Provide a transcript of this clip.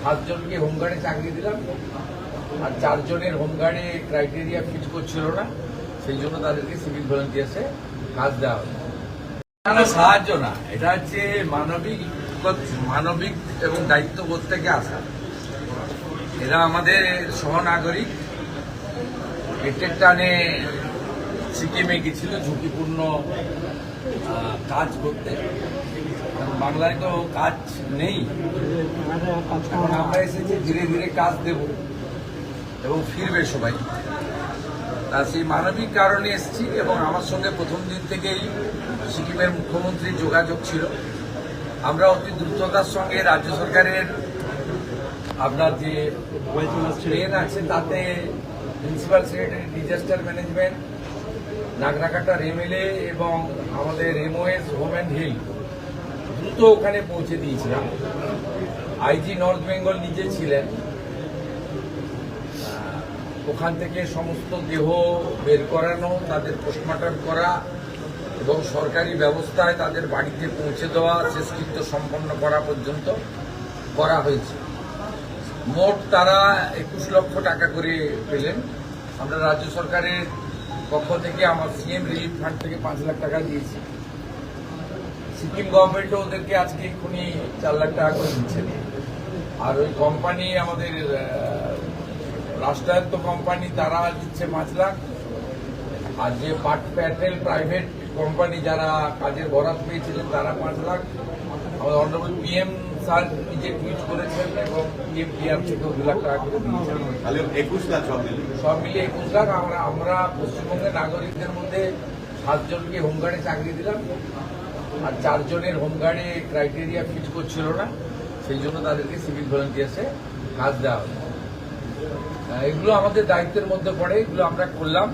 7 জনকে হোমগার্ডে চাকরি দিলাম, আর 4 জনের হোমগার্ডে ক্রাইটেরিয়া ফিট করছিল না, সেই জন্য তাদেরকে সিভিল ভলেন্টিয়ার্সে কাজ দেওয়া হলো। সাহায্য না, এটা হচ্ছে মানবিক এবং দায়িত্ববোধ থেকে আসা। এরা আমাদের সহনাগরিক, পেটের টানে সিকিমে গেছিল ঝুঁকিপূর্ণ কাজ করতে, কারণ বাংলায় তো কাজ নেই। এখন আমরা এসেছি ধীরে ধীরে কাজ দেব এবং ফিরবে সবাই। তা সেই মানবিক কারণে এসেছি এবং আমার সঙ্গে প্রথম দিন থেকেই সিকিমের মুখ্যমন্ত্রীর যোগাযোগ ছিল। আমরা অতি দ্রুততার সঙ্গে রাজ্য সরকারের আপনার যে ট্রেন আছে তাতে প্রিন্সিপাল সেক্রেটারি ডিজাস্টার ম্যানেজমেন্ট, নাগরাকাটার এমএলএ এবং আমাদের এমওএস হোম অ্যান্ড হিল দ্রুত ওখানে পৌঁছে দিয়েছিলাম। আইজি নর্থ বেঙ্গল নিজে ছিলেন, ওখান থেকে সমস্ত দেহ বের করানো, তাদের পোস্টমর্টম করা এবং সরকারি ব্যবস্থায় তাদের বাড়িতে পৌঁছে দেওয়া, শেষকৃত্য সম্পন্ন করা পর্যন্ত করা হয়েছে। মোট তারা 21 লক্ষ টাকা করে পেলেন। আমরা রাজ্য সরকারের পক্ষ থেকে আমার সিএম রিলিফ ফান্ড থেকে 5 লাখ টাকা দিয়েছি। সিকিম গভর্নমেন্টও ওদেরকে আজকে এক্ষুনি 4 লাখ টাকা করে দিচ্ছেন। আর ওই কোম্পানি আমাদের রাষ্ট্রায়ত্ত কোম্পানি তারা দিচ্ছে 5 লাখ। আর যে প্যাটেল প্রাইভেট কোম্পানি যারা কাজের বরাত পেয়েছিলেন তারা 5 লাখ। আমাদের অনারেবল পিএম স্যার নিজে টুইট করেছেন এবং পিএম পিআর থেকেও 2 লাখ টাকা করে দিয়েছেন। 21 লাখ সব মিলিয়ে 21 লাখ। আমরা পশ্চিমবঙ্গের নাগরিকদের মধ্যে 7 জনকে হোমগার্ডে চাকরি দিলাম, আর 4 জনের হোমগার্ডে ক্রাইটেরিয়া ফিট করছিল না, সেই জন্য তাদেরকে সিভিল ভলেন্টিয়ার্সে কাজ দেওয়া হলো। এগুলো আমাদের দায়িত্বের মধ্যে পড়ে, এগুলো আমরা করলাম।